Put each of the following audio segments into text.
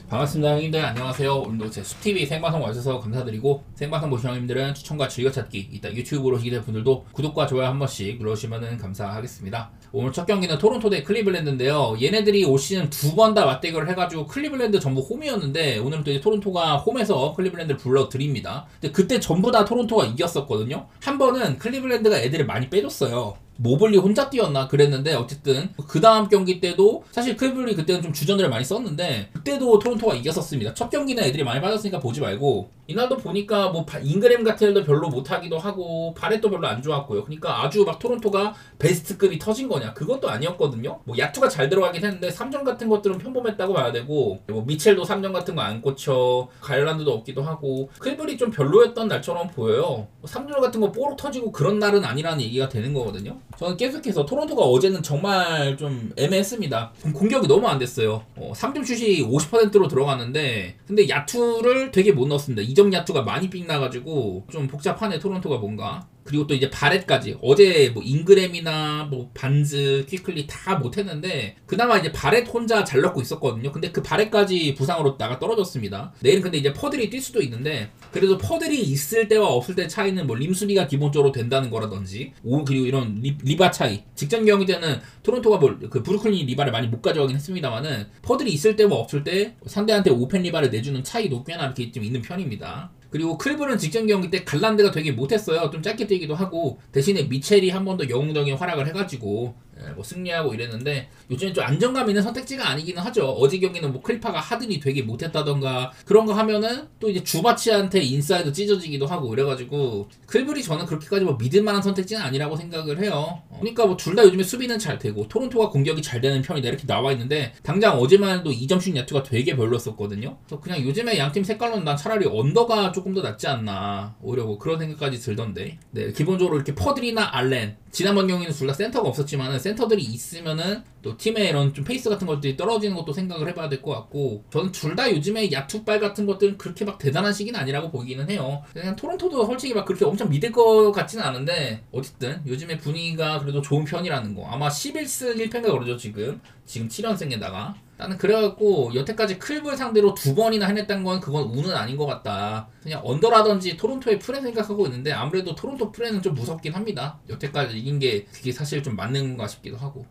반갑습니다 형님들, 안녕하세요. 오늘도 제 숲TV 생방송 와주셔서 감사드리고, 생방송 보시는 형님들은 추천과 즐겨찾기, 이따 유튜브로 보시게 될 분들도 구독과 좋아요 한 번씩 눌러주시면 감사하겠습니다. 오늘 첫 경기는 토론토 대 클리블랜드인데요, 얘네들이 올 시즌 두 번 다 맞대결을 해가지고 클리블랜드 전부 홈이었는데, 오늘은 또 이제 토론토가 홈에서 클리블랜드를 불러드립니다. 근데 그때 전부 다 토론토가 이겼었거든요. 한 번은 클리블랜드가 애들을 많이 빼줬어요. 모블리 혼자 뛰었나 그랬는데, 어쨌든 그 다음 경기 때도 사실 클리블이 그때는 좀 주전들을 많이 썼는데, 그때도 토론토가 이겼었습니다. 첫 경기는 애들이 많이 빠졌으니까 보지 말고, 이날도 보니까 뭐 잉그램 같은 애도 별로 못하기도 하고 바렛도 별로 안 좋았고요. 그러니까 아주 막 토론토가 베스트급이 터진 거냐, 그것도 아니었거든요. 뭐 야투가 잘 들어가긴 했는데 3점 같은 것들은 평범했다고 봐야 되고, 뭐 미첼도 3점 같은 거 안 꽂혀, 가일란드도 없기도 하고, 클리블이 좀 별로였던 날처럼 보여요. 3점 같은 거 뽀록 터지고 그런 날은 아니라는 얘기가 되는 거거든요. 저는 계속해서 토론토가 어제는 정말 좀 애매했습니다. 공격이 너무 안 됐어요. 3점 슛이 50%로 들어갔는데, 근데 야투를 되게 못 넣었습니다. 2점 야투가 많이 삑 나가지고 좀 복잡하네 토론토가 뭔가. 그리고 또 이제 바렛까지, 어제 뭐 잉그램이나 뭐 반즈, 퀴클리 다 못했는데 그나마 이제 바렛 혼자 잘 넣고 있었거든요. 근데 그 바렛까지 부상으로 나가 떨어졌습니다. 내일은 근데 이제 퍼들이 뛸 수도 있는데, 그래도 퍼들이 있을 때와 없을 때 차이는 뭐 림수비가 기본적으로 된다는 거라든지, 그리고 이런 리바 차이, 직전 경기 때는 토론토가 뭐 그 브루클린이 리바를 많이 못 가져가긴 했습니다만은, 퍼들이 있을 때와 없을 때 상대한테 오펜 리바를 내주는 차이도 꽤나 이렇게 좀 있는 편입니다. 그리고 클브는 직전 경기 때 갈란드가 되게 못했어요. 좀 짧게 뛰기도 하고, 대신에 미첼이 한 번 더 영웅적인 활약을 해가지고 뭐 승리하고 이랬는데, 요즘엔 좀 안정감 있는 선택지가 아니기는 하죠. 어제 경기는 뭐 클리파가 하든이 되게 못했다던가 그런 거 하면은 또 이제 주바치한테 인사이드 찢어지기도 하고 이래가지고, 클블이 저는 그렇게까지 뭐 믿을만한 선택지는 아니라고 생각을 해요. 그러니까 뭐 둘 다 요즘에 수비는 잘 되고 토론토가 공격이 잘 되는 편이다 이렇게 나와 있는데, 당장 어제만 해도 2점슛 야투가 되게 별로였었거든요. 그래서 그냥 요즘에 양팀 색깔로는 난 차라리 언더가 조금 더 낫지 않나, 오히려 뭐 그런 생각까지 들던데. 네, 기본적으로 이렇게 퍼들이나 알렌, 지난번 경기는 둘 다 센터가 없었지만은 센터들이 있으면은 또 팀의 이런 좀 페이스 같은 것들이 떨어지는 것도 생각을 해봐야 될 것 같고, 저는 둘 다 요즘에 야투발 같은 것들은 그렇게 막 대단한 시기는 아니라고 보기는 해요. 그냥 토론토도 솔직히 막 그렇게 엄청 믿을 것 같지는 않은데, 어쨌든 요즘에 분위기가 그래도 좋은 편이라는 거. 아마 11승 1패인가 그러죠 지금 7연승에다가. 나는 그래갖고 여태까지 클블 상대로 2번이나 해냈던 건 그건 운은 아닌 것 같다. 그냥 언더라든지 토론토의 프레 생각하고 있는데, 아무래도 토론토 프레는 좀 무섭긴 합니다. 여태까지 이긴 게 그게 사실 좀 맞는 건가 싶기도 하고.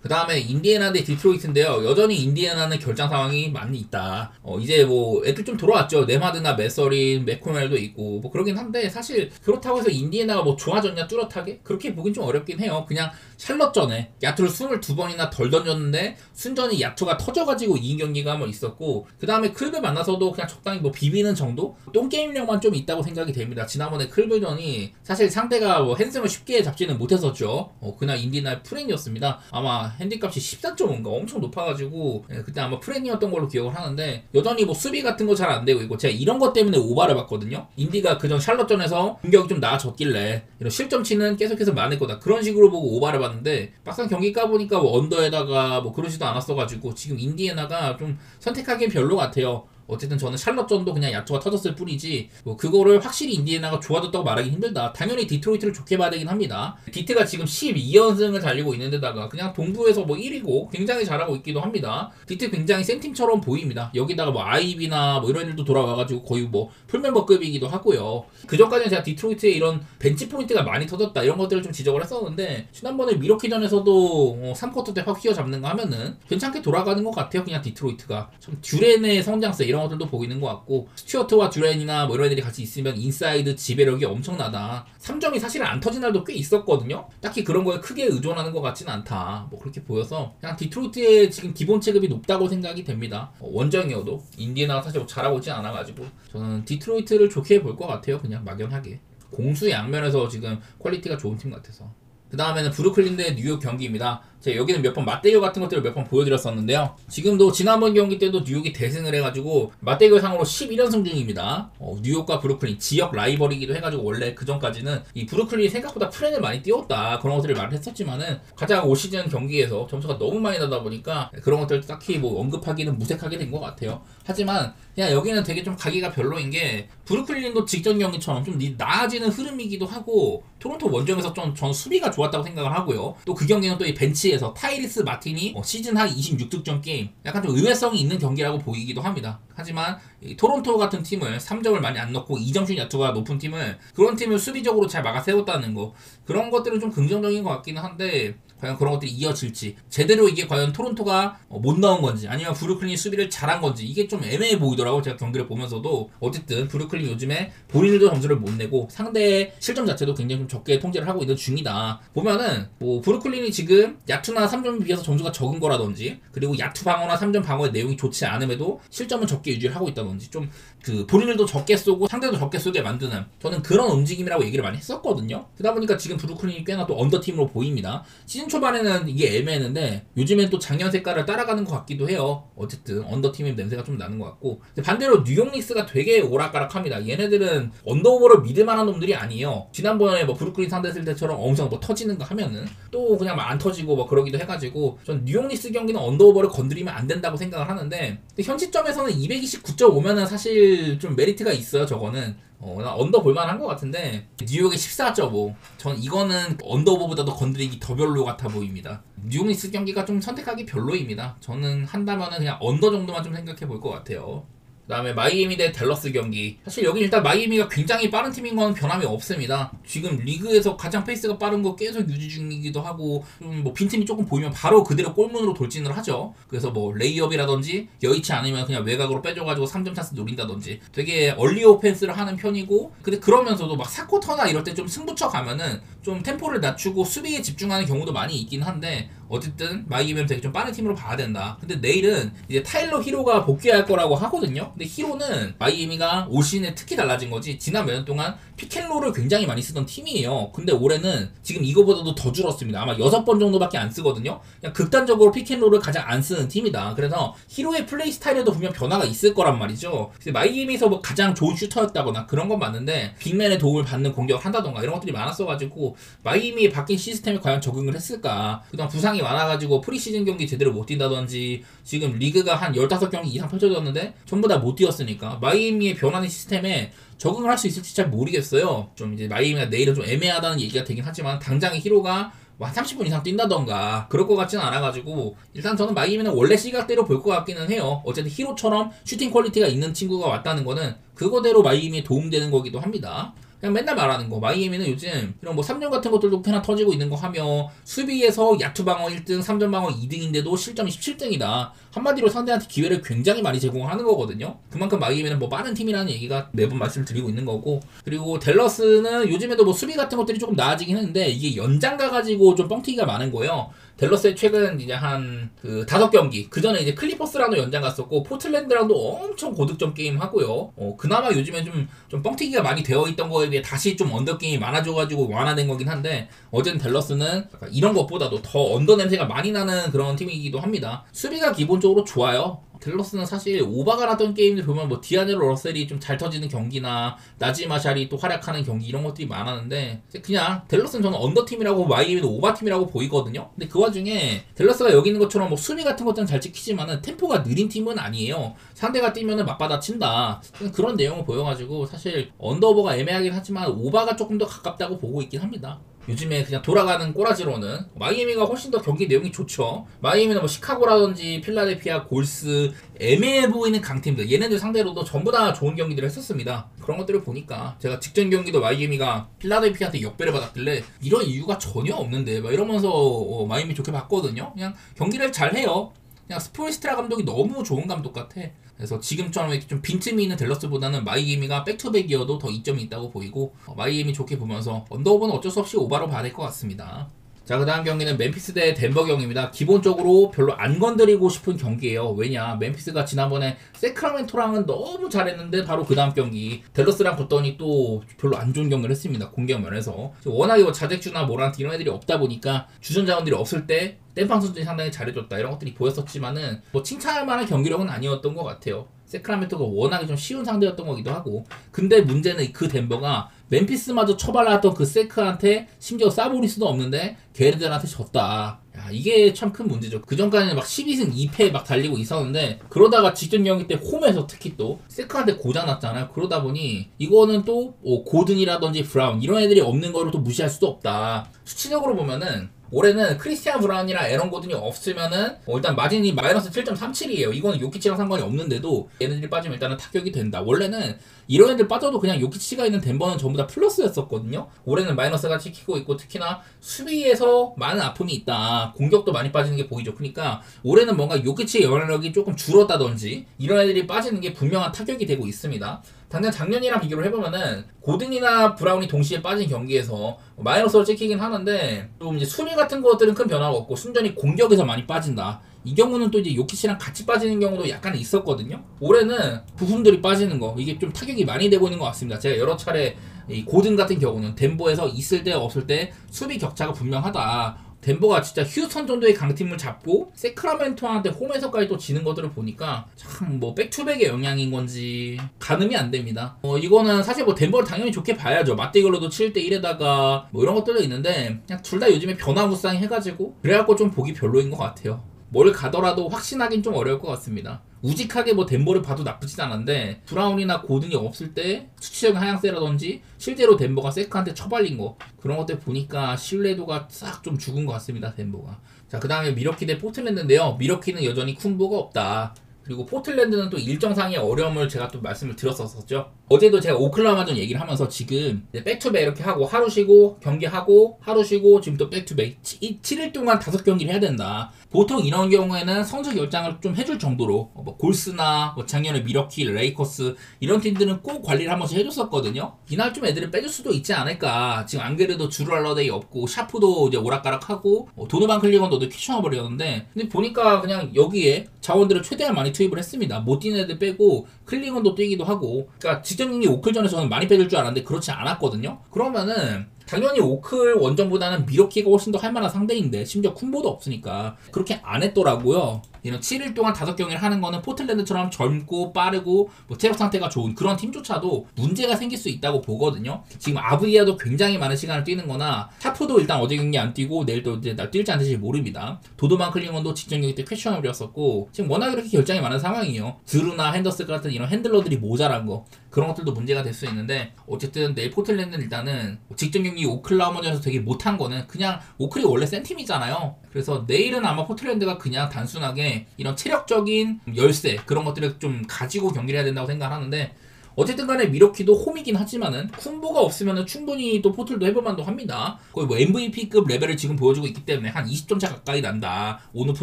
그 다음에 인디애나 대 디트로이트인데요. 여전히 인디애나는 결장 상황이 많이 있다. 이제 뭐 애들 좀 돌아왔죠. 네마드나 메서린, 맥코멜도 있고 뭐 그러긴 한데, 사실 그렇다고 해서 인디애나가 뭐 좋아졌냐 뚜렷하게? 그렇게 보긴 좀 어렵긴 해요. 그냥 샬럿전에 야투를 22번이나 덜 던졌는데 순전히 야투가 터져가지고 이긴 경기가 한번 있었고, 그 다음에 클브 만나서도 그냥 적당히 뭐 비비는 정도? 똥게임력만 좀 있다고 생각이 됩니다. 지난번에 클브전이 사실 상대가 뭐 핸섬을 쉽게 잡지는 못했었죠. 그날 인디애나 프렌이었습니다. 아마 핸디값이 14.5인가 엄청 높아가지고, 그때 아마 프렌이었던 걸로 기억을 하는데, 여전히 뭐 수비 같은 거 잘 안 되고 있고, 제가 이런 것 때문에 오바를 봤거든요. 인디가 그전 샬럿전에서 공격이 좀 나아졌길래 이런 실점치는 계속해서 많을 거다, 그런 식으로 보고 오바를 봤는데, 막상 경기 까보니까 뭐 언더에다가 뭐 그러지도 않았어가지고 지금 인디애나가 좀 선택하기엔 별로 같아요. 어쨌든 저는 샬럿전도 그냥 야투가 터졌을 뿐이지, 뭐 그거를 확실히 인디애나가 좋아졌다고 말하기 힘들다. 당연히 디트로이트를 좋게 봐야 되긴 합니다. 디트가 지금 12연승을 달리고 있는데다가 그냥 동부에서 뭐 1위고 굉장히 잘하고 있기도 합니다. 디트 굉장히 센 팀처럼 보입니다. 여기다가 뭐 아이비나 뭐 이런 일도 돌아와가지고 거의 뭐 풀멤버급이기도 하고요. 그전까지는 제가 디트로이트의 이런 벤치 포인트가 많이 터졌다 이런 것들을 좀 지적을 했었는데, 지난번에 미러키전에서도 3쿼터 때 확 휘어잡는 거 하면은 괜찮게 돌아가는 것 같아요. 그냥 디트로이트가 참 듀렌의 성장세 이런 것들도 보이는 것 같고, 스튜어트와 듀렌이나 뭐 이런 애들이 같이 있으면 인사이드 지배력이 엄청나다. 3점이 사실은 안 터진 날도 꽤 있었거든요. 딱히 그런 거에 크게 의존하는 것 같지는 않다, 뭐 그렇게 보여서 그냥 디트로이트의 지금 기본 체급이 높다고 생각이 됩니다. 원정이어도 인디애나가 사실 뭐 잘하고 있진 않아가지고 저는 디트로이트를 좋게 볼 것 같아요. 그냥 막연하게 공수 양면에서 지금 퀄리티가 좋은 팀 같아서. 그 다음에는 브루클린 대 뉴욕 경기입니다. 제가 여기는 몇 번 맞대결 같은 것들을 몇 번 보여드렸었는데요. 지금도 지난번 경기 때도 뉴욕이 대승을 해가지고 맞대결 상으로 11연승 중입니다. 뉴욕과 브루클린 지역 라이벌이기도 해가지고, 원래 그 전까지는 이 브루클린이 생각보다 프렌을 많이 띄웠다 그런 것들을 말했었지만은, 가장 올 시즌 경기에서 점수가 너무 많이 나다 보니까 그런 것들 딱히 뭐 언급하기는 무색하게 된 것 같아요. 하지만 그냥 여기는 되게 좀 가기가 별로인 게, 브루클린도 직전 경기처럼 좀 나아지는 흐름이기도 하고, 토론토 원정에서 좀 전 수비가 좋았다고 생각을 하고요. 또 그 경기는 또 이 벤치 벤치에서 타이리스 마틴이 시즌 하이 26득점 게임, 약간 좀 의외성이 있는 경기라고 보이기도 합니다. 하지만 토론토 같은 팀을 3점을 많이 안 넣고 2점슛 야투가 높은 팀을, 그런 팀을 수비적으로 잘 막아 세웠다는 거, 그런 것들은 좀 긍정적인 것 같기는 한데 과연 그런 것들이 이어질지, 제대로 이게 과연 토론토가 못 넣은 건지 아니면 브루클린이 수비를 잘한 건지, 이게 좀 애매해 보이더라고. 제가 경기를 보면서도. 어쨌든 브루클린 요즘에 본인들도 점수를 못 내고 상대의 실점 자체도 굉장히 좀 적게 통제를 하고 있는 중이다. 보면은 뭐 브루클린이 지금 야투나 3점에 비해서 점수가 적은 거라든지, 그리고 야투 방어나 3점 방어의 내용이 좋지 않음에도 실점은 적게 유지를 하고 있다든지, 좀 그 본인들도 적게 쏘고 상대도 적게 쏘게 만드는, 저는 그런 움직임이라고 얘기를 많이 했었거든요. 그러다 보니까 지금 브루클린이 꽤나 또 언더팀으로 보입니다. 시즌 초반에는 이게 애매했는데 요즘엔 또 작년 색깔을 따라가는 것 같기도 해요. 어쨌든 언더팀의 냄새가 좀 나는 것 같고, 반대로 뉴욕 닉스가 되게 오락가락합니다. 얘네들은 언더오버를 믿을 만한 놈들이 아니에요. 지난번에 뭐 브루클린 상대했을 때처럼 엄청 뭐 터지는 거 하면은 또 그냥 막 안 터지고 뭐 그러기도 해가지고, 전 뉴욕 닉스 경기는 언더오버를 건드리면 안 된다고 생각을 하는데, 근데 현 시점에서는 229.5면은 사실 좀 메리트가 있어요. 저거는 나 언더 볼만한 것 같은데, 뉴욕의 14.5, 전 이거는 언더오버보다도 건드리기 더 별로 같아 보입니다. 뉴욕 닉스 경기가 좀 선택하기 별로입니다. 저는 한다면은 그냥 언더 정도만 좀 생각해 볼 것 같아요. 그 다음에 마이애미 대 댈러스 경기. 사실 여기 일단 마이애미가 굉장히 빠른 팀인 건 변함이 없습니다. 지금 리그에서 가장 페이스가 빠른 거 계속 유지 중이기도 하고, 뭐 빈틈이 조금 보이면 바로 그대로 골문으로 돌진을 하죠. 그래서 뭐 레이업이라든지 여의치 않으면 그냥 외곽으로 빼줘가지고 3점 찬스 노린다든지 되게 얼리 오펜스를 하는 편이고, 근데 그러면서도 막 4쿼터나 이럴 때 좀 승부처 가면은 좀 템포를 낮추고 수비에 집중하는 경우도 많이 있긴 한데, 어쨌든 마이애미는 되게 좀 빠른 팀으로 봐야 된다. 근데 내일은 이제 타일러 히로가 복귀할 거라고 하거든요. 근데 히로는 마이애미가 올 시즌에 특히 달라진 거지, 지난 몇 년 동안 픽앤롤을 굉장히 많이 쓰던 팀이에요. 근데 올해는 지금 이거보다도 더 줄었습니다. 아마 6번 정도밖에 안 쓰거든요. 그냥 극단적으로 픽앤롤을 가장 안 쓰는 팀이다. 그래서 히로의 플레이 스타일에도 분명 변화가 있을 거란 말이죠. 마이애미에서 뭐 가장 좋은 슈터였다거나 그런 건 맞는데, 빅맨의 도움을 받는 공격을 한다던가 이런 것들이 많았어가지고 마이애미의 바뀐 시스템에 과연 적응을 했을까. 그동안 부상이 많아가지고 프리시즌 경기 제대로 못 뛴다든지, 지금 리그가 한 15경기 이상 펼쳐졌는데 전부 다 못 뛰었으니까 마이애미의 변하는 시스템에 적응을 할 수 있을지 잘 모르겠어요. 좀 이제 마이애미가 내일은 좀 애매하다는 얘기가 되긴 하지만, 당장에 히로가 한 30분 이상 뛴다던가 그럴 것 같지는 않아가지고, 일단 저는 마이애미는 원래 시각대로 볼 것 같기는 해요. 어쨌든 히로처럼 슈팅 퀄리티가 있는 친구가 왔다는 거는 그거대로 마이애미에 도움되는 거기도 합니다. 그냥 맨날 말하는 거, 마이애미는 요즘 이런 뭐 3점 같은 것들도 꽤나 터지고 있는 거 하며, 수비에서 야투 방어 1등, 3점 방어 2등인데도 실점이 17등이다. 한마디로 상대한테 기회를 굉장히 많이 제공하는 거거든요. 그만큼 마이애미는 뭐 빠른 팀이라는 얘기가 매번 말씀드리고 있는 거고, 그리고 댈러스는 요즘에도 뭐 수비 같은 것들이 조금 나아지긴 했는데, 이게 연장 가가지고 좀 뻥튀기가 많은 거예요. 댈러스의 최근 이제 한 5경기, 그 전에 이제 클리퍼스랑도 연장 갔었고 포틀랜드랑도 엄청 고득점 게임 하고요. 그나마 요즘에 좀 뻥튀기가 많이 되어 있던 거에 비해 다시 좀 언더 게임이 많아져가지고 완화된 거긴 한데, 어제는 댈러스는 이런 것보다도 더 언더 냄새가 많이 나는 그런 팀이기도 합니다. 수비가 기본적으로 좋아요. 댈러스는 사실 오바가 났던 게임들 보면 뭐 디아네로 러셀이 좀 잘 터지는 경기나 나지 마샬이 또 활약하는 경기, 이런 것들이 많았는데, 그냥 댈러스는 저는 언더팀이라고 마이애미는 오바팀이라고 보이거든요. 근데 그 와중에 댈러스가 여기 있는 것처럼 뭐 수비 같은 것들은 잘 지키지만은 템포가 느린 팀은 아니에요. 상대가 뛰면은 맞받아 친다, 그런 내용을 보여가지고 사실 언더오버가 애매하긴 하지만 오바가 조금 더 가깝다고 보고 있긴 합니다. 요즘에 그냥 돌아가는 꼬라지로는 마이애미가 훨씬 더 경기 내용이 좋죠. 마이애미는 뭐 시카고라든지 필라델피아, 골스, 애매해 보이는 강팀들, 얘네들 상대로도 전부 다 좋은 경기들을 했었습니다. 그런 것들을 보니까 제가 직전 경기도 마이애미가 필라델피아한테 역배를 받았길래 이런 이유가 전혀 없는데 막 이러면서 마이애미 좋게 봤거든요. 그냥 경기를 잘해요. 그냥 스포일스트라 감독이 너무 좋은 감독 같아. 그래서 지금처럼 이렇게 좀 빈틈이 있는 댈러스보다는 마이애미가 백투백이어도 더 이점이 있다고 보이고, 마이애미 좋게 보면서 언더오버는 어쩔 수 없이 오바로 봐야 될 것 같습니다. 자, 그 다음 경기는 멤피스 대 덴버 경기입니다. 기본적으로 별로 안 건드리고 싶은 경기예요. 왜냐, 멤피스가 지난번에 세크라멘토랑은 너무 잘했는데 바로 그 다음 경기 댈러스랑 붙더니 또 별로 안 좋은 경기를 했습니다. 공격 면에서. 워낙에 뭐 자잭주나 모란트 이런 애들이 없다 보니까 주전 자원들이 없을 때 땜빵 선수들이 상당히 잘해줬다, 이런 것들이 보였었지만은 뭐 칭찬할 만한 경기력은 아니었던 것 같아요. 세크라멘토가 워낙에 좀 쉬운 상대였던 거기도 하고, 근데 문제는 그 덴버가 멤피스마저 처발랐던 그 세크한테 심지어 사보리스도 없는데 걔네들한테 졌다. 야, 이게 참 큰 문제죠. 그 전까지는 막 12승 2패 막 달리고 있었는데, 그러다가 직전 경기 때 홈에서 특히 또 세크한테 고장났잖아요. 그러다 보니 이거는 또 고든이라든지 브라운 이런 애들이 없는 거를 또 무시할 수도 없다. 수치적으로 보면은 올해는 크리스티안 브라운이랑 에런 고든이 없으면은 일단 마진이 마이너스 7.37이에요. 이거는 요키치랑 상관이 없는데도 얘네들이 빠지면 일단은 타격이 된다. 원래는 이런 애들 빠져도 그냥 요키치가 있는 덴버는 전부 다 플러스였었거든요. 올해는 마이너스가 찍히고 있고 특히나 수비에서 많은 아픔이 있다. 공격도 많이 빠지는 게 보이죠. 그러니까 올해는 뭔가 요키치의 영향력이 조금 줄었다든지 이런 애들이 빠지는 게 분명한 타격이 되고 있습니다. 당장 작년이랑 비교를 해보면은 고든이나 브라운이 동시에 빠진 경기에서 마이너스로 찍히긴 하는데 좀 이제 수비 같은 것들은 큰 변화가 없고 순전히 공격에서 많이 빠진다. 이 경우는 또 이제 요키치랑 같이 빠지는 경우도 약간 있었거든요. 올해는 부품들이 빠지는 거 이게 좀 타격이 많이 되고 있는 것 같습니다. 제가 여러 차례 이 고든 같은 경우는 덴버에서 있을 때 없을 때 수비 격차가 분명하다. 덴버가 진짜 휴스턴 정도의 강팀을 잡고 세크라멘토한테 홈에서까지 또 지는 것들을 보니까 참 뭐 백투백의 영향인 건지 가늠이 안 됩니다. 이거는 사실 뭐 덴버를 당연히 좋게 봐야죠. 맞대결로도 7대1에다가 뭐 이런 것들도 있는데 그냥 둘 다 요즘에 변화무쌍 해가지고 그래갖고 좀 보기 별로인 것 같아요. 뭘 가더라도 확신하긴 좀 어려울 것 같습니다. 우직하게 뭐 덴버를 봐도 나쁘진 않은데 브라운이나 고든이 없을 때 수치적인 하향세라든지 실제로 덴버가 세크한테 처발린 거 그런 것들 보니까 신뢰도가 싹 좀 죽은 것 같습니다. 덴버가. 자, 그 다음에 미러키 대 포틀랜드인데요. 미러키는 여전히 쿤보가 없다. 그리고 포틀랜드는 또 일정상의 어려움을 제가 또 말씀을 드렸었죠. 어제도 제가 오클라호마전 얘기를 하면서 지금 백투백 이렇게 하고 하루 쉬고 경기하고 하루 쉬고 지금 또 백투백 7일 동안 5경기를 해야 된다. 보통 이런 경우에는 선수 결장을 좀 해줄 정도로 뭐 골스나 뭐 작년에 미러키, 레이커스 이런 팀들은 꼭 관리를 한 번씩 해줬었거든요. 이날 좀 애들을 빼줄 수도 있지 않을까. 지금 안 그래도 주루 할러데이 없고 샤프도 이제 오락가락하고 도노반 클리건도 퀴쳐버렸는데 근데 보니까 그냥 여기에 자원들을 최대한 많이 투입을 했습니다. 못 뛰는 애들 빼고 클리건도 뛰기도 하고 그러니까 직전 경기 오클전에 저는 많이 빼줄 줄 알았는데 그렇지 않았거든요. 그러면은 당연히 오클 원정보다는 미러키가 훨씬 더 할만한 상대인데 심지어 쿤보도 없으니까 그렇게 안 했더라고요. 이런 7일 동안 5경기를 하는 거는 포틀랜드처럼 젊고 빠르고 뭐 체력 상태가 좋은 그런 팀조차도 문제가 생길 수 있다고 보거든요. 지금 아브디아도 굉장히 많은 시간을 뛰는 거나 샤프도 일단 어제 경기 안 뛰고 내일도 이제 뛸지 안 뛸지 모릅니다. 도도만 클링원도 직전 경기 때 퀘셔널 이었었고 지금 워낙 이렇게 결장이 많은 상황이에요. 드루나 핸더스 같은 이런 핸들러들이 모자란 거 그런 것들도 문제가 될 수 있는데 어쨌든 내일 포틀랜드는 일단은 직전 경기 오클라호마전에서 되게 못한 거는 그냥 오클이 원래 센 팀이잖아요. 그래서 내일은 아마 포틀랜드가 그냥 단순하게 이런 체력적인 열세 그런 것들을 좀 가지고 경기를 해야 된다고 생각하는데 어쨌든 간에 미러키도 홈이긴 하지만은 쿤보가 없으면은 충분히 또 포틀도 해볼만도 합니다. 거의 뭐 MVP급 레벨을 지금 보여주고 있기 때문에 한 20점 차 가까이 난다. 온오프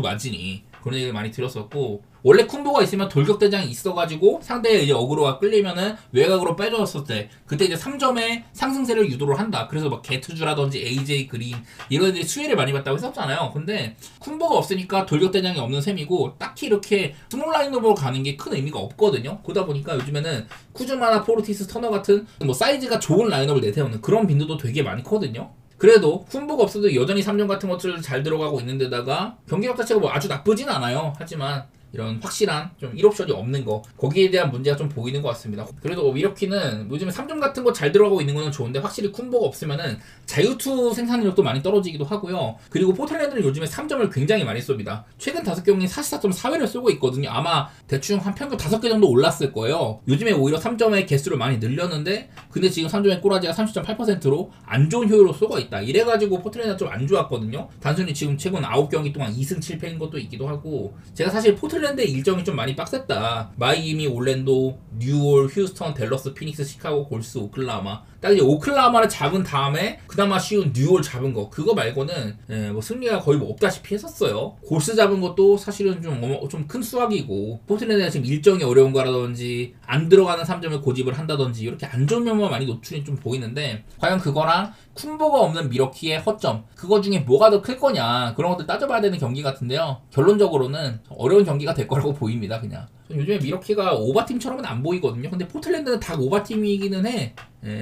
마진이. 그런 얘기를 많이 들었었고 원래 쿤보가 있으면 돌격대장이 있어가지고 상대의 이제 어그로가 끌리면은 외곽으로 빼줬을 때 그때 이제 3점의 상승세를 유도를 한다. 그래서 막 게투주라든지 AJ 그린 이런 애들이 수혜를 많이 받다고 했었잖아요. 근데 쿤보가 없으니까 돌격대장이 없는 셈이고 딱히 이렇게 스몰 라인업으로 가는 게 큰 의미가 없거든요. 그러다 보니까 요즘에는 쿠즈마나 포르티스 터너 같은 뭐 사이즈가 좋은 라인업을 내세우는 그런 빈도도 되게 많거든요. 그래도 쿤보가 없어도 여전히 3점 같은 것들을 잘 들어가고 있는 데다가 경기력 자체가 뭐 아주 나쁘진 않아요. 하지만 이런 확실한 좀 1옵션이 없는 거 거기에 대한 문제가 좀 보이는 것 같습니다. 그래도 미러키는 요즘에 3점 같은 거 잘 들어가고 있는 거는 좋은데 확실히 쿤보가 없으면은 자유투 생산력도 많이 떨어지기도 하고요. 그리고 포틀랜드는 요즘에 3점을 굉장히 많이 쏩니다. 최근 5경기 44.4회를 쏘고 있거든요. 아마 대충 한 평균 5개 정도 올랐을 거예요. 요즘에 오히려 3점의 개수를 많이 늘렸는데 근데 지금 3점의 꼬라지가 30.8%로 안 좋은 효율로 쏘고 있다. 이래가지고 포틀랜드가 좀 안 좋았거든요. 단순히 지금 최근 9경기 동안 2승 7패인 것도 있기도 하고 제가 사실 포틀랜드의 일정이 좀 많이 빡셌다. 마이애미, 올랜도, 뉴올, 휴스턴, 댈러스, 피닉스, 시카고, 골스, 오클라호마 딱 이제 오클라호마를 잡은 다음에 그나마 쉬운 뉴올 잡은 거 그거 말고는 뭐 승리가 거의 뭐 없다시피 했었어요. 골스 잡은 것도 사실은 좀 큰 수확이고 포틀랜드가 지금 일정이 어려운 거라든지 안 들어가는 3점을 고집을 한다든지 이렇게 안 좋은 면만 많이 노출이 좀 보이는데 과연 그거랑 쿤보가 없는 미러키의 허점 그거 중에 뭐가 더 클 거냐 그런 것들 따져봐야 되는 경기 같은데요. 결론적으로는 어려운 경기가 될 거라고 보입니다. 그냥 요즘에 미러키가 오바팀처럼은 안 보이거든요. 근데 포틀랜드는 다 오바팀이기는 해.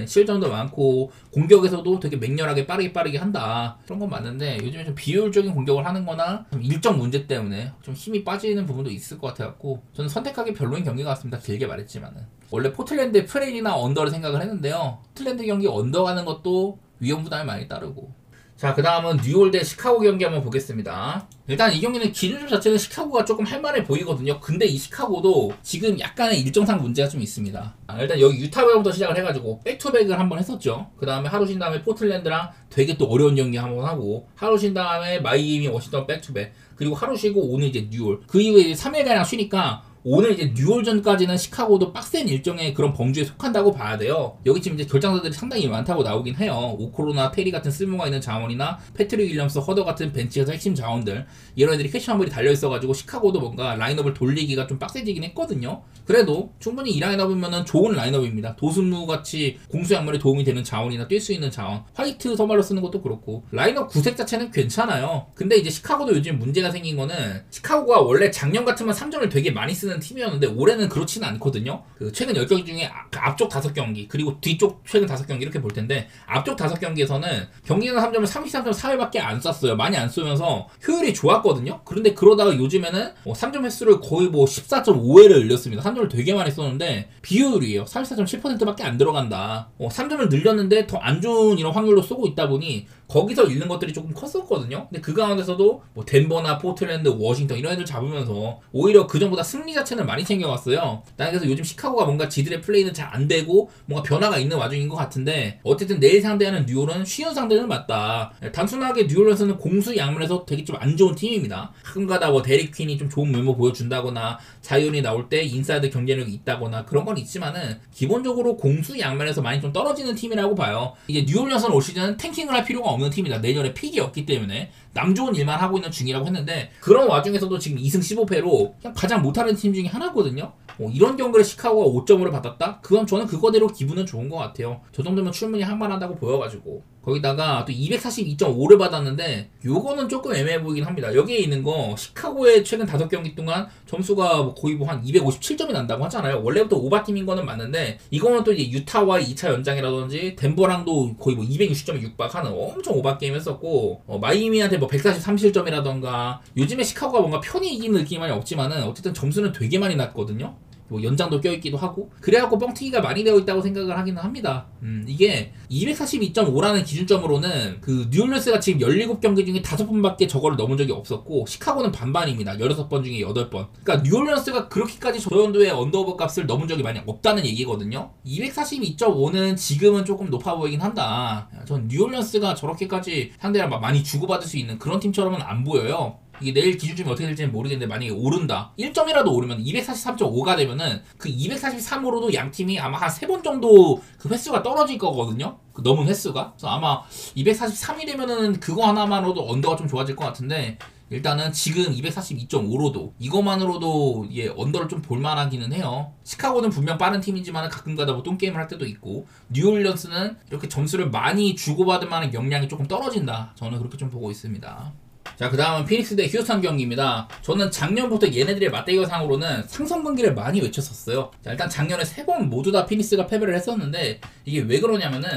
실점도 많고 공격에서도 되게 맹렬하게 빠르게 한다. 그런 건 맞는데 요즘에 좀 비효율적인 공격을 하는 거나 좀 일정 문제 때문에 좀 힘이 빠지는 부분도 있을 것 같아갖고 저는 선택하기 별로인 경기 같습니다. 길게 말했지만은 원래 포틀랜드의 프레이나 언더를 생각을 했는데요. 포틀랜드 경기 언더 가는 것도 위험 부담이 많이 따르고 자, 그 다음은 뉴올 대 시카고 경기 한번 보겠습니다. 일단 이 경기는 기준점 자체는 시카고가 조금 할만해 보이거든요. 근데 이 시카고도 지금 약간의 일정상 문제가 좀 있습니다. 일단 여기 유타부터 시작을 해가지고 백투백을 한번 했었죠. 그 다음에 하루 쉰 다음에 포틀랜드랑 되게 또 어려운 경기 한번 하고, 하루 쉰 다음에 마이애미 워싱턴 백투백, 그리고 하루 쉬고 오늘 이제 뉴올, 그 이후에 이제 3일가량 쉬니까 오늘 이제 뉴올전까지는 시카고도 빡센 일정의 그런 범주에 속한다고 봐야 돼요. 여기 지금 이제 결장사들이 상당히 많다고 나오긴 해요. 오코로나, 테리 같은 쓸모가 있는 자원이나 패트릭 윌리엄스, 허더 같은 벤치에서 핵심 자원들, 이런 애들이 캐시먼블이 달려있어가지고 시카고도 뭔가 라인업을 돌리기가 좀 빡세지긴 했거든요. 그래도 충분히 이 라인업이면은 좋은 라인업입니다. 도순무같이 공수양물에 도움이 되는 자원이나 뛸 수 있는 자원, 화이트 서말로 쓰는 것도 그렇고 라인업 구색 자체는 괜찮아요. 근데 이제 시카고도 요즘 문제가 생긴 거는, 시카고가 원래 작년 같으면 3점을 되게 많이 쓰는 팀이었는데 올해는 그렇지는 않거든요. 그 최근 10경기 중에 앞쪽 5경기 그리고 뒤쪽 최근 5경기 이렇게 볼 텐데, 앞쪽 5경기에서는 경기는 3점을 33.4회밖에 안 쐈어요. 많이 안 쏘면서 효율이 좋았거든요. 그런데 그러다가 요즘에는 3점 횟수를 거의 14.5회를 늘렸습니다. 3점을 되게 많이 쏘는데 비효율이에요. 34.7%밖에 안 들어간다. 3점을 늘렸는데 더 안 좋은 이런 확률로 쏘고 있다 보니 거기서 잃는 것들이 조금 컸었거든요. 근데 그 가운데서도 덴버나 포틀랜드, 워싱턴 이런 애들 잡으면서 오히려 그 전보다 승리 자체는 많이 챙겨갔어요. 난 그래서 요즘 시카고가 뭔가 지들의 플레이는 잘 안 되고 뭔가 변화가 있는 와중인 것 같은데, 어쨌든 내일 상대하는 뉴올은 쉬운 상대는 맞다. 단순하게 뉴올에서는 공수 양면에서 되게 좀 안 좋은 팀입니다. 가끔가다 데릭 퀸이 좀 좋은 메모 보여준다거나 자이온이 나올 때 인사이드 경쟁력이 있다거나 그런 건 있지만은 기본적으로 공수 양면에서 많이 좀 떨어지는 팀이라고 봐요. 이제 뉴올리언스는 올 시즌은 탱킹을 할 필요가 없는 팀이다. 내년에 픽이 없기 때문에 남 좋은 일만 하고 있는 중이라고 했는데, 그런 와중에서도 지금 2승 15패로 그냥 가장 못하는 팀 중에 하나거든요. 이런 경기를 시카고가 5점으로 받았다? 그건 저는 그거대로 기분은 좋은 것 같아요. 저 정도면 충분히 할만하다고 보여가지고. 거기다가 또 242.5를 받았는데 요거는 조금 애매해 보이긴 합니다. 여기에 있는 거 시카고의 최근 5경기 동안 점수가 거의 한 257점이 난다고 하잖아요. 원래부터 오바팀인 거는 맞는데, 이거는 또 이제 유타와의 2차 연장이라든지 덴버랑도 거의 260점에 육박하는 엄청 오바 게임 했었고, 마이애미한테 143실점이라던가, 요즘에 시카고가 뭔가 편히 이기는 느낌이 많이 없지만은 어쨌든 점수는 되게 많이 났거든요. 연장도 껴있기도 하고, 그래갖고 뻥튀기가 많이 되어 있다고 생각을 하기는 합니다. 이게 242.5라는 기준점으로는 그 뉴올리언스가 지금 17경기 중에 5번밖에 저거를 넘은 적이 없었고, 시카고는 반반입니다. 16번 중에 8번. 그러니까 뉴올리언스가 그렇게까지 저 정도의 언더오버 값을 넘은 적이 많이 없다는 얘기거든요. 242.5는 지금은 조금 높아 보이긴 한다. 전 뉴올리언스가 저렇게까지 상대랑 많이 주고받을 수 있는 그런 팀처럼은 안 보여요. 이게 내일 기준점이 어떻게 될지는 모르겠는데, 만약에 오른다, 1점이라도 오르면 243.5가 되면은 그 243으로도 양 팀이 아마 한 3번 정도 그 횟수가 떨어질 거거든요. 그 넘은 횟수가. 그래서 아마 243이 되면은 그거 하나만으로도 언더가 좀 좋아질 것 같은데, 일단은 지금 242.5로도 이것만으로도 언더를 좀 볼만하기는 해요. 시카고는 분명 빠른 팀이지만 가끔가다 똥게임을 할 때도 있고, 뉴올리언스는 이렇게 점수를 많이 주고받을 만한 역량이 조금 떨어진다. 저는 그렇게 좀 보고 있습니다. 자, 그 다음은 피닉스 대 휴스턴 경기입니다. 저는 작년부터 얘네들의 맞대결상으로는 상성관계를 많이 외쳤었어요. 자, 일단 작년에 3번 모두 다 피닉스가 패배를 했었는데, 이게 왜 그러냐면은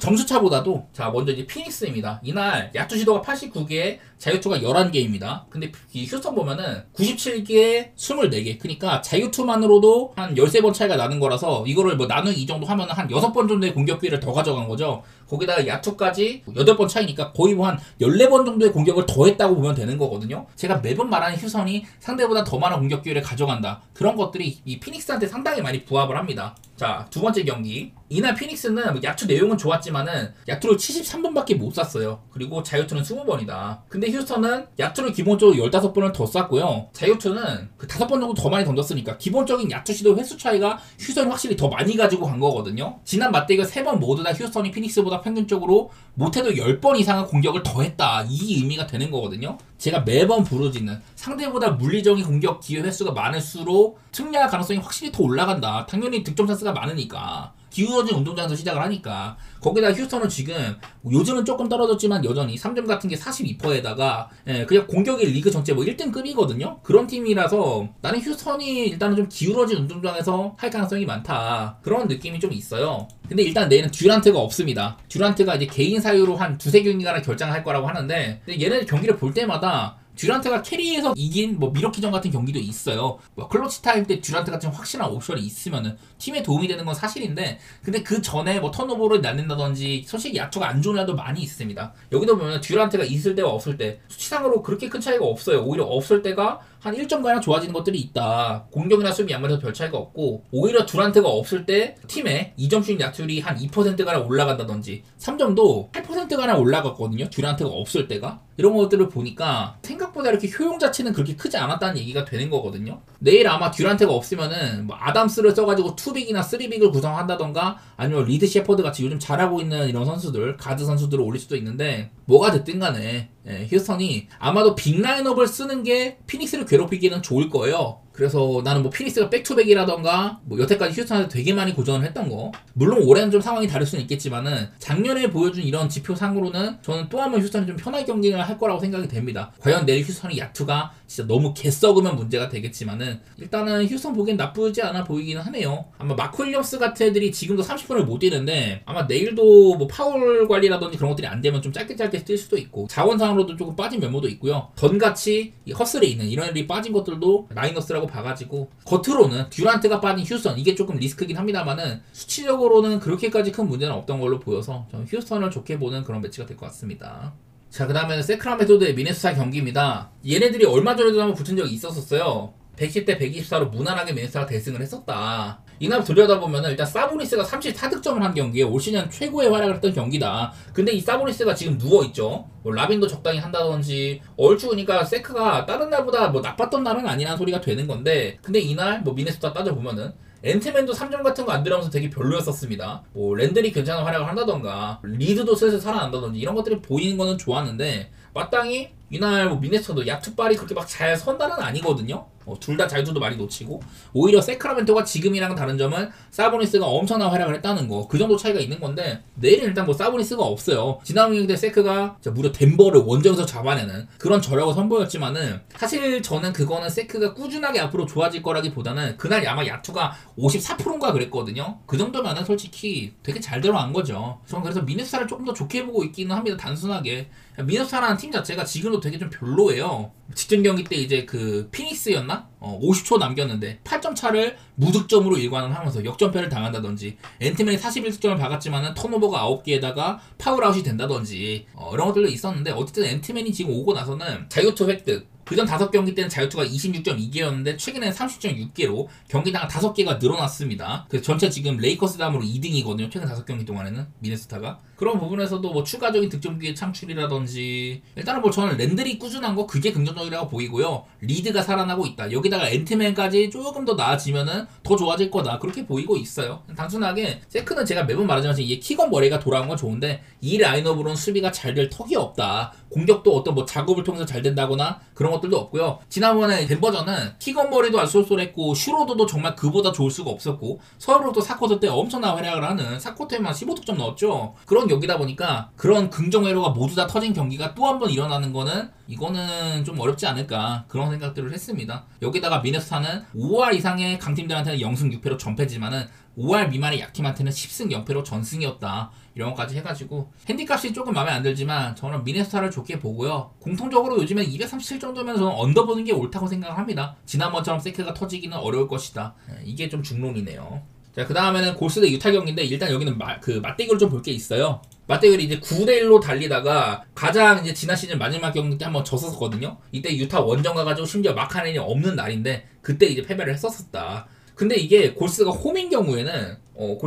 점수차보다도, 자, 먼저 이제 피닉스입니다. 이날 야투 시도가 89개, 자유투가 11개입니다. 근데 이 휴스턴 보면은 97개, 24개. 그러니까 자유투만으로도 한 13번 차이가 나는 거라서, 이거를 나누기 이 정도 하면은 한 6번 정도의 공격 기회를 더 가져간 거죠. 거기다가 야투까지 8번 차이니까 거의 한 14번 정도의 공격을 더 했다고 보면 되는 거거든요. 제가 매번 말하는 휴선이 상대보다 더 많은 공격 기회를 가져간다. 그런 것들이 이 피닉스한테 상당히 많이 부합을 합니다. 자, 두 번째 경기. 이날 피닉스는 야투 내용은 좋았지만은 야투를 73번밖에 못 쐈어요. 그리고 자유투는 20번이다. 근데 휴스턴은 야투를 기본적으로 15번을 더 쐈고요. 자유투는 그 5번 정도 더 많이 던졌으니까 기본적인 야투 시도 횟수 차이가 휴스턴이 확실히 더 많이 가지고 간 거거든요. 지난 맞대결 3번 모두 다 휴스턴이 피닉스보다 평균적으로 못해도 10번 이상의 공격을 더 했다. 이 의미가 되는 거거든요. 제가 매번 부르짖는, 상대보다 물리적인 공격 기회 횟수가 많을수록 승리할 가능성이 확실히 더 올라간다. 당연히 득점 찬스가 많으니까. 기울어진 운동장에서 시작을 하니까. 거기다 휴스턴은 지금 요즘은 조금 떨어졌지만 여전히 3점 같은 게 42%에다가 그냥 공격이 리그 전체 1등급이거든요. 그런 팀이라서 나는 휴스턴이 일단은 좀 기울어진 운동장에서 할 가능성이 많다. 그런 느낌이 좀 있어요. 근데 일단 내일은 듀란트가 없습니다. 듀란트가 이제 개인 사유로 한 2-3경기가나 결장을 할 거라고 하는데, 근데 얘네 경기를 볼 때마다 듀란트가 캐리에서 이긴 뭐 미러키전 같은 경기도 있어요. 뭐 클러치 타임 때 듀란트 같은 확실한 옵션이 있으면은 팀에 도움이 되는 건 사실인데, 근데 그 전에 뭐 턴오버를 날린다든지 솔직히 야투가 안 좋은 날도 많이 있습니다. 여기도 보면 듀란트가 있을 때와 없을 때 수치상으로 그렇게 큰 차이가 없어요. 오히려 없을 때가 한 1점가량 좋아지는 것들이 있다. 공격이나 수비 아무래도 별 차이가 없고, 오히려 듀란트가 없을 때 팀의 2점슛 야투율이 한 2%가량 올라간다든지 3점도 8%가량 올라갔거든요. 듀란트가 없을 때가. 이런 것들을 보니까 생각보다 이렇게 효용 자체는 그렇게 크지 않았다는 얘기가 되는 거거든요. 내일 아마 듀란트가 없으면은 뭐 아담스를 써가지고 2빅이나 3빅을 구성한다던가, 아니면 리드 셰퍼드 같이 요즘 잘하고 있는 이런 선수들, 가드 선수들을 올릴 수도 있는데, 뭐가 됐든 간에 휴스턴이 아마도 빅 라인업을 쓰는 게 피닉스를 괴롭히기에는 좋을 거예요. 그래서 나는 뭐 피닉스가 백투백이라던가 뭐 여태까지 휴스턴한테 되게 많이 고전을 했던 거, 물론 올해는 좀 상황이 다를 수는 있겠지만은 작년에 보여준 이런 지표상으로는 저는 또 한 번 휴스턴이 좀 편하게 경기를 할 거라고 생각이 됩니다. 과연 내일 휴스턴이 야투가 진짜 너무 개썩으면 문제가 되겠지만은 일단은 휴스턴 보기엔 나쁘지 않아 보이기는 하네요. 아마 마크 윌리엄스 같은 애들이 지금도 30분을 못 뛰는데 아마 내일도 뭐 파울 관리라든지 그런 것들이 안 되면 좀 짧게 뛸 수도 있고, 자원상으로도 조금 빠진 면모도 있고요. 던같이 이 허슬에 있는 이런 애들이 빠진 것들도 마이너스라고 봐가지고, 겉으로는 듀란트가 빠진 휴스턴 이게 조금 리스크긴 합니다만은 수치적으로는 그렇게까지 큰 문제는 없던 걸로 보여서 저는 휴스턴을 좋게 보는 그런 매치가 될 것 같습니다. 자, 그 다음에는 세크라멘토 대 미네소타 경기입니다. 얘네들이 얼마 전에도 한번 붙은 적이 있었어요. 110대 124로 무난하게 미네소타가 대승을 했었다. 이날 들여다보면은 일단 사보니스가 34득점을 한 경기에 올 시즌 최고의 활약을 했던 경기다. 근데 이 사보니스가 지금 누워있죠. 뭐 라빈도 적당히 한다든지 얼추, 그러니까 세크가 다른 날보다 뭐 나빴던 날은 아니라는 소리가 되는 건데, 근데 이날 뭐 미네소타 따져보면은 앤트맨도 3점 같은 거 안 들어가면서 되게 별로였었습니다. 뭐 랜들이 괜찮은 활약을 한다던가 리드도 슬슬 살아난다든지 이런 것들이 보이는 거는 좋았는데, 마땅히 이날 뭐 미네소타도 야투발이 그렇게 막 잘 선다는 아니거든요. 둘 다 자유투도 많이 놓치고, 오히려 세크라멘토가 지금이랑 다른 점은 사보니스가 엄청난 활약을 했다는 거, 그 정도 차이가 있는 건데, 내일은 일단 뭐 사보니스가 없어요. 지난 경기 때 세크가 무려 덴버를 원정에서 잡아내는 그런 저력을 선보였지만은, 사실 저는 그거는 세크가 꾸준하게 앞으로 좋아질 거라기보다는 그날 아마 야투가 54%인가 그랬거든요. 그 정도면은 솔직히 되게 잘 들어간 거죠. 저는 그래서 미네소타를 조금 더 좋게 보고 있기는 합니다. 단순하게 미네소타라는 팀 자체가 지금도 되게 좀 별로예요. 직전 경기 때 이제 그 피닉스였나? 50초 남겼는데 8점 차를 무득점으로 일관을 하면서 역전패를 당한다든지, 앤트맨이 41득점을 박았지만은 턴오버가 9개에다가 파울아웃이 된다든지 이런 것들도 있었는데, 어쨌든 앤트맨이 지금 오고 나서는 자유투 획득, 그전 5경기 때는 자유투가 26.2개였는데 최근에는 30.6개로 경기당 5개가 늘어났습니다. 그래서 전체 지금 레이커스 다음으로 2등이거든요. 최근 5경기 동안에는 미네소타가. 그런 부분에서도 뭐 추가적인 득점 기회 창출이라든지, 일단은 뭐 저는 랜들이 꾸준한 거 그게 긍정적이라고 보이고요. 리드가 살아나고 있다. 여기다가 앤트맨까지 조금 더 나아지면은 더 좋아질 거다. 그렇게 보이고 있어요. 단순하게 세크는 제가 매번 말하지만 이게 키건 머레이가 돌아온 건 좋은데, 이 라인업으로는 수비가 잘 될 턱이 없다. 공격도 어떤 뭐 작업을 통해서 잘 된다거나 그런 것들도 없고요. 지난번에 덴버전은 키건 머레이도 아주 쏠쏠했고 슈로더도 정말 그보다 좋을 수가 없었고, 서울로 또 4쿼터 때 엄청난 활약을 하는 4쿼터에만 15득점 넣었죠. 그런 경기다 보니까 그런 긍정회로가 모두 다 터진 경기가 또 한 번 일어나는 거는, 이거는 좀 어렵지 않을까, 그런 생각들을 했습니다. 여기다가 미네소타는 5할 이상의 강팀들한테는 0승 6패로 전패지만은 5할 미만의 약팀한테는 10승 0패로 전승이었다. 이런 것까지 해가지고 핸디값이 조금 마음에 안 들지만 저는 미네소타를 좋게 보고요. 공통적으로 요즘에 237 정도면 저는 언더 보는 게 옳다고 생각을 합니다. 지난번처럼 세크가 터지기는 어려울 것이다. 이게 좀 중론이네요. 자, 그 다음에는 골스 대 유타 경기인데, 일단 여기는 맞대결을 좀 볼 게 있어요. 맞대결이 이제 9대1로 달리다가 가장 이제 지난 시즌 마지막 경기 때 한번 졌었거든요. 이때 유타 원정 가가지고 심지어 마카넨이 없는 날인데 그때 이제 패배를 했었었다. 근데 이게 골스가 홈인 경우에는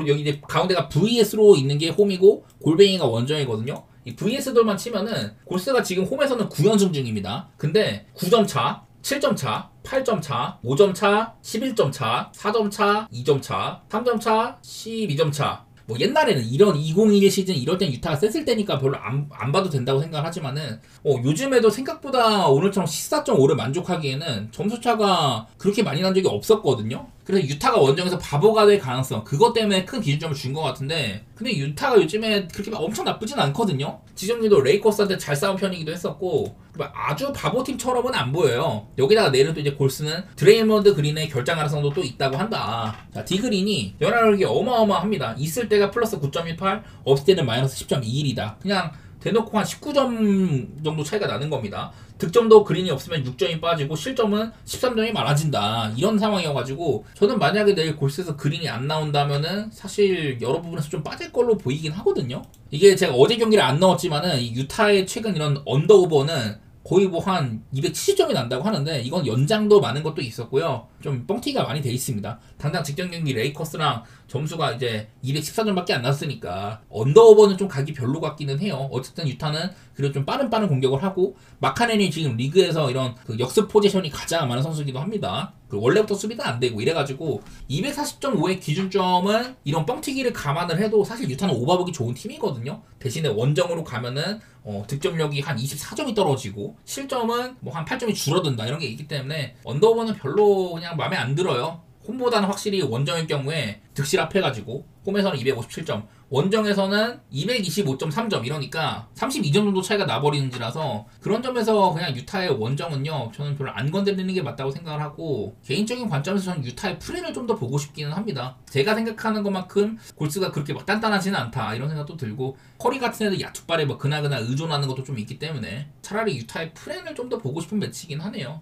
여기 이제 가운데가 VS로 있는 게 홈이고 골뱅이가 원정이거든요. 이 VS들만 치면은 골스가 지금 홈에서는 9연승 중입니다. 근데 9점 차, 7점 차, 8점 차, 5점 차, 11점 차, 4점 차, 2점 차, 3점 차, 12점 차. 뭐 옛날에는 이런 2021 시즌 이럴 땐 유타가 셌을 때니까 별로 안 봐도 된다고 생각을 하지만은 요즘에도 생각보다 오늘처럼 14.5를 만족하기에는 점수차가 그렇게 많이 난 적이 없었거든요. 그래서 유타가 원정에서 바보가 될 가능성, 그것 때문에 큰 기준점을 준 것 같은데, 근데 유타가 요즘에 그렇게 엄청 나쁘진 않거든요. 지정리도 레이커스한테 잘 싸운 편이기도 했었고 아주 바보팀처럼은 안 보여요. 여기다가 내일은 또 이제 골스는 드레이먼드 그린의 결장 가능성도 또 있다고 한다. 자, 디그린이 연하력이 어마어마합니다. 있을 때가 플러스 9.18, 없을 때는 마이너스 10.21이다. 그냥 대놓고 한 19점 정도 차이가 나는 겁니다. 득점도 그린이 없으면 6점이 빠지고 실점은 13점이 많아진다. 이런 상황이어가지고 저는 만약에 내일 골스에서 그린이 안 나온다면은 사실 여러 부분에서 좀 빠질 걸로 보이긴 하거든요. 이게 제가 어제 경기를 안 넣었지만은 이 유타의 최근 이런 언더오버는 거의 뭐 한 270점이 난다고 하는데 이건 연장도 많은 것도 있었고요. 좀 뻥튀기가 많이 돼 있습니다. 당장 직전 경기 레이커스랑 점수가 이제 214점밖에 안 났으니까 언더오버는 좀 가기 별로 같기는 해요. 어쨌든 유타는 그래도 좀 빠른 공격을 하고 마카넨이 지금 리그에서 이런 그 역습 포지션이 가장 많은 선수이기도 합니다. 원래부터 수비가 안 되고 이래가지고 240.5의 기준점은 이런 뻥튀기를 감안을 해도 사실 유타는 오버하기 좋은 팀이거든요. 대신에 원정으로 가면은 득점력이 한 24점이 떨어지고 실점은 뭐 한 8점이 줄어든다 이런 게 있기 때문에 언더오버는 별로 그냥 마음에 안 들어요. 홈보다는 확실히 원정일 경우에 득실 합해가지고 홈에서는 257점 원정에서는 225.3점 이러니까 32점 정도 차이가 나버리는지라서 그런 점에서 그냥 유타의 원정은요 저는 별로 안 건드리는 게 맞다고 생각을 하고 개인적인 관점에서 저는 유타의 프레를 좀 더 보고 싶기는 합니다. 제가 생각하는 것만큼 골스가 그렇게 막 단단하지는 않다 이런 생각도 들고 커리 같은 애들 야투발에 뭐 그나그나 의존하는 것도 좀 있기 때문에 차라리 유타의 프레를 좀 더 보고 싶은 매치이긴 하네요.